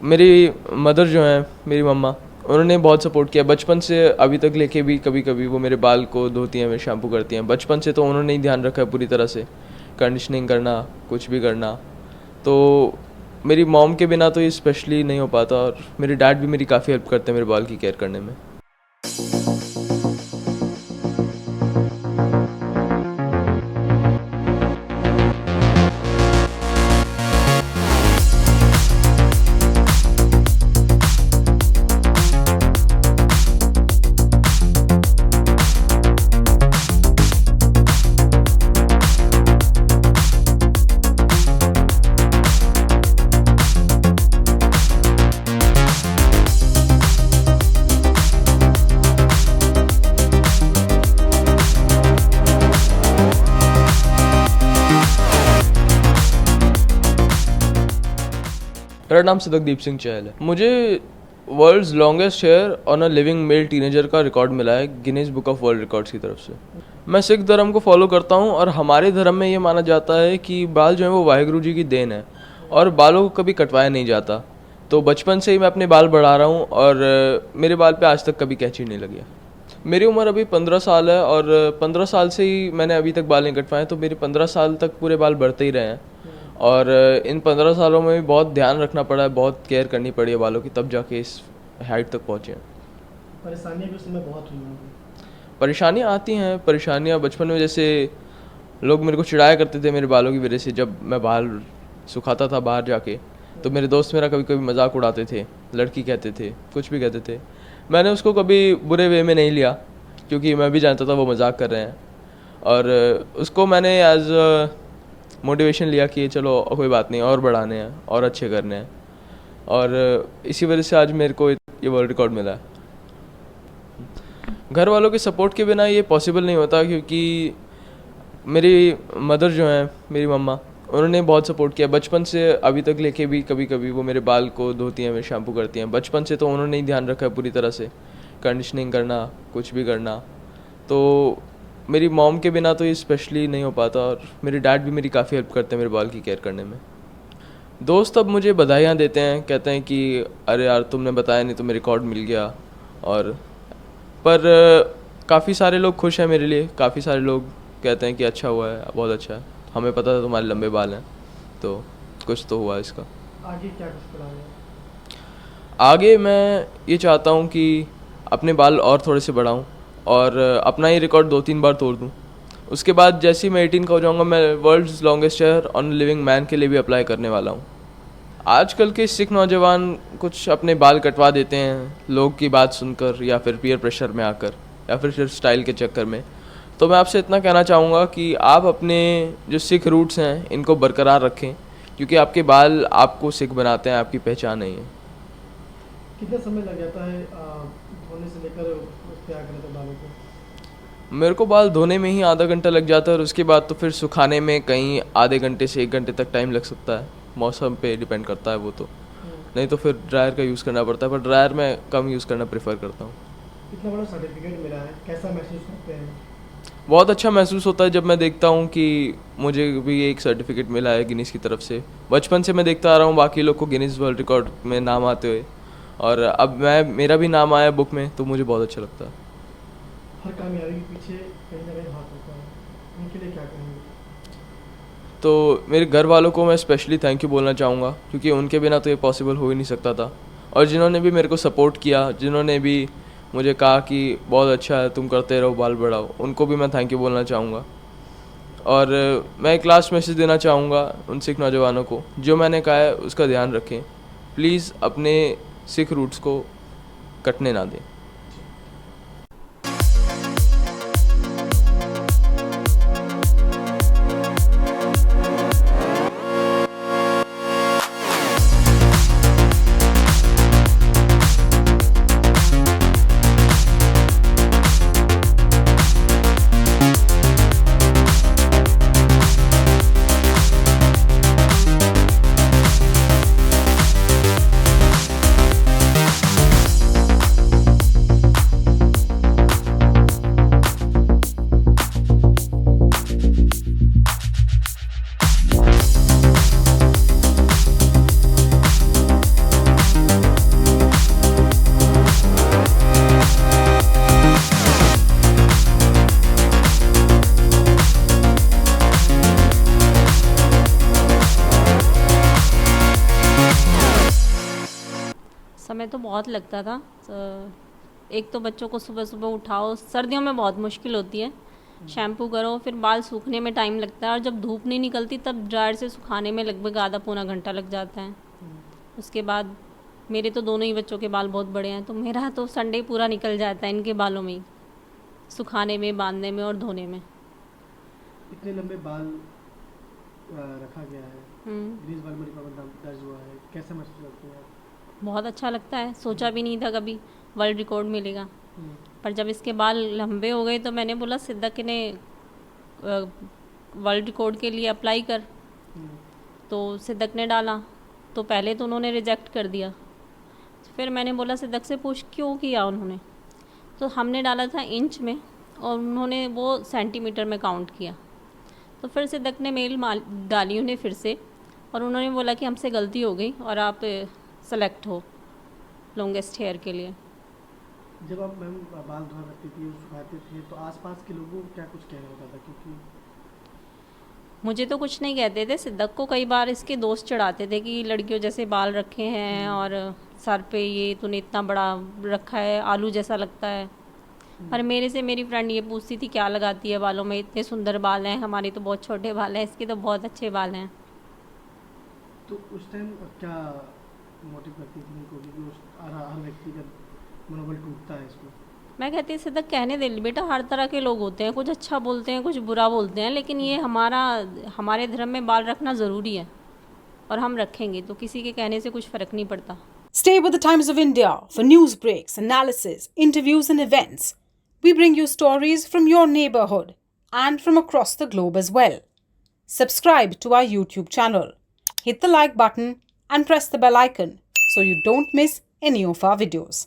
मेरी मदर जो हैं, मेरी मम्मा, उन्होंने बहुत सपोर्ट किया बचपन से अभी तक लेके भी। कभी कभी वो मेरे बाल को धोती हैं, मेरे शैम्पू करती हैं। बचपन से तो उन्होंने ही ध्यान रखा है पूरी तरह से, कंडीशनिंग करना, कुछ भी करना। तो मेरी मॉम के बिना तो ये स्पेशली नहीं हो पाता। और मेरे डैड भी मेरी काफ़ी हेल्प करते हैं मेरे बाल की केयर करने में। मेरा नाम सिद्धकदीप सिंह चहल है। मुझे world's longest hair on a living male teenager का रिकॉर्ड मिला है Guinness Book of World Records की तरफ से। मैं सिख धर्म को फॉलो करता हूँ और हमारे धर्म में ये माना जाता है कि बाल जो है वो वाहिगुरु जी की देन है और बालों को कभी कटवाया नहीं जाता। तो बचपन से ही मैं अपने बाल बढ़ा रहा हूँ और मेरे बाल पे आज तक कभी कैंची नहीं लगी है। मेरी उम्र अभी 15 साल है और 15 साल से ही मैंने अभी तक बाल नहीं कटवाए, तो मेरे 15 साल तक पूरे बाल बढ़ते ही रहे हैं। और इन 15 सालों में भी बहुत ध्यान रखना पड़ा है, बहुत केयर करनी पड़ी है बालों की, तब जाके इस हाइट तक पहुँचे हैं। परेशानियाँ भी उस समय बहुत हुई होंगी। परेशानियाँ आती हैं। परेशानियाँ बचपन में जैसे लोग मेरे को चिढ़ाया करते थे मेरे बालों की वजह से। जब मैं बाल सुखाता था बाहर जाके, तो मेरे दोस्त मेरा कभी कभी मजाक उड़ाते थे, लड़की कहते थे, कुछ भी कहते थे। मैंने उसको कभी बुरे वे में नहीं लिया, क्योंकि मैं भी जानता था वो मजाक कर रहे हैं। और उसको मैंने एज मोटिवेशन लिया कि चलो कोई बात नहीं, और बढ़ाने हैं और अच्छे करने हैं। और इसी वजह से आज मेरे को ये वर्ल्ड रिकॉर्ड मिला है। घर वालों के सपोर्ट के बिना ये पॉसिबल नहीं होता, क्योंकि मेरी मदर जो हैं, मेरी मम्मा, उन्होंने बहुत सपोर्ट किया बचपन से अभी तक लेके भी। कभी कभी वो मेरे बाल को धोती हैं, मेरे शैम्पू करती हैं। बचपन से तो उन्होंने ही ध्यान रखा है पूरी तरह से, कंडीशनिंग करना, कुछ भी करना। तो मेरी मॉम के बिना तो ये स्पेशली नहीं हो पाता। और मेरे डैड भी मेरी काफ़ी हेल्प करते हैं मेरे बाल की केयर करने में। दोस्त अब मुझे बधाइयाँ देते हैं, कहते हैं कि अरे यार तुमने बताया नहीं, तुम्हें रिकॉर्ड मिल गया। और पर काफ़ी सारे लोग खुश हैं मेरे लिए। काफ़ी सारे लोग कहते हैं कि अच्छा हुआ है, बहुत अच्छा है, हमें पता था तुम्हारे लंबे बाल हैं, तो कुछ तो हुआ इसका। आगे क्या कुछ प्लान है? आगे मैं ये चाहता हूँ कि अपने बाल और थोड़े से बढ़ाऊँ और अपना ही रिकॉर्ड 2-3 बार तोड़ दूँ। उसके बाद जैसे ही मैं 18 का हो जाऊँगा, मैं world's longest hair on living man के लिए भी अप्लाई करने वाला हूँ। आजकल के सिख नौजवान कुछ अपने बाल कटवा देते हैं लोग की बात सुनकर, या फिर पीयर प्रेशर में आकर, या फिर सिर्फ स्टाइल के चक्कर में। तो मैं आपसे इतना कहना चाहूँगा कि आप अपने जो सिख रूट्स हैं इनको बरकरार रखें, क्योंकि आपके बाल आपको सिख बनाते हैं, आपकी पहचान नहीं है। कितना समय लग जाता है धोने से लेकर उस तैयार करने तक बालों को? मेरे को बाल धोने में ही आधा घंटा लग जाता है और उसके बाद तो फिर सुखाने में कहीं आधे घंटे से 1 घंटे तक टाइम लग सकता है। मौसम पे डिपेंड करता है वो तो। नहीं तो फिर ड्रायर का यूज़ करना पड़ता है, पर ड्रायर मैं कम यूज़ करना प्रेफर करता हूँ। इतना बड़ा सर्टिफिकेट मिला है, कैसा महसूस करते हैं? बहुत अच्छा महसूस होता है जब मैं देखता हूँ कि मुझे भी एक सर्टिफिकेट मिला है गिनीज़ की तरफ से। बचपन से मैं देखता आ रहा हूँ बाकी लोग को गिनीज़ वर्ल्ड रिकॉर्ड में नाम आते हुए, और अब मेरा भी नाम आया बुक में, तो मुझे बहुत अच्छा लगता है। हर कामयाबी के पीछे कहीं ना कहीं हाथ होता है, उनके लिए क्या कहेंगे? तो मेरे घर वालों को मैं स्पेशली थैंक यू बोलना चाहूँगा, क्योंकि उनके बिना तो ये पॉसिबल हो ही नहीं सकता था। और जिन्होंने भी मेरे को सपोर्ट किया, जिन्होंने भी मुझे कहा कि बहुत अच्छा है, तुम करते रहो, बाल बढ़ाओ, उनको भी मैं थैंक यू बोलना चाहूँगा। और मैं एक लास्ट मैसेज देना चाहूँगा उन सिख नौजवानों को, जो मैंने कहा है उसका ध्यान रखें। प्लीज़ अपने सिख रूट्स को कटने ना दें। समय तो बहुत लगता था। एक तो बच्चों को सुबह सुबह उठाओ, सर्दियों में बहुत मुश्किल होती है, शैम्पू करो, फिर बाल सूखने में टाइम लगता है, और जब धूप नहीं निकलती तब ड्रायर से सुखाने में लगभग आधा पौना घंटा लग जाता है। उसके बाद मेरे तो दोनों ही बच्चों के बाल बहुत बड़े हैं, तो मेरा तो संडे पूरा निकल जाता है इनके बालों में ही, सुखाने में, बांधने में और धोने में। इतने लंबे बाल रखा गया है, गिनीज वर्ल्ड में रिकॉर्ड दर्ज हुआ है, कैसे महसूस करते हैं आप? बहुत अच्छा लगता है, सोचा भी नहीं था कभी वर्ल्ड रिकॉर्ड मिलेगा, पर जब इसके बाल लंबे हो गए तो मैंने बोला सिद्दक ने वर्ल्ड रिकॉर्ड के लिए अप्लाई कर। तो सिद्दक ने डाला, तो पहले तो उन्होंने रिजेक्ट कर दिया, फिर मैंने बोला सिद्दक से पूछ क्यों किया उन्होंने, तो हमने डाला था इंच में और उन्होंने वो सेंटीमीटर में काउंट किया। तो फिर सिद्दक ने मेल डाली उन्हें फिर से, और उन्होंने बोला कि हमसे गलती हो गई और आप सेलेक्ट हो लॉन्गेस्ट हेयर के लिए। जब आप मैम बाल धोआ करती थी, सुखाते थे, तो आसपास के लोगों को क्या कुछ कहना होता था? क्योंकि मुझे तो कुछ नहीं कहते थे, सिद्दक को कई बार इसके दोस्त चढ़ाते थे कि लड़कियों जैसे बाल रखे हैं और सर पे ये तूने इतना बड़ा रखा है, आलू जैसा लगता है। पर मेरे से मेरी फ्रेंड ये पूछती थी क्या लगाती है बालों में, इतने सुंदर बाल हैं, हमारे तो बहुत छोटे बाल हैं, इसके तो बहुत अच्छे बाल हैं। तो उस टाइम क्या मोटिव करती थी उनको, क्योंकि हर व्यक्ति का मनोबल टूटता है इसको? मैं कहती सिद्दक कहने दे बेटा, हर तरह के लोग होते हैं, कुछ अच्छा बोलते हैं, कुछ बुरा बोलते हैं, लेकिन ये हमारे धर्म में बाल रखना ज़रूरी है और हम रखेंगे, तो किसी के कहने से कुछ फ़र्क नहीं पड़ता। Stay with the Times of India for news breaks, analysis, interviews and events. We bring you stories from your neighborhood and from across the globe as well. Subscribe to our YouTube channel. Hit the like button and press the bell icon so you don't miss any of our videos.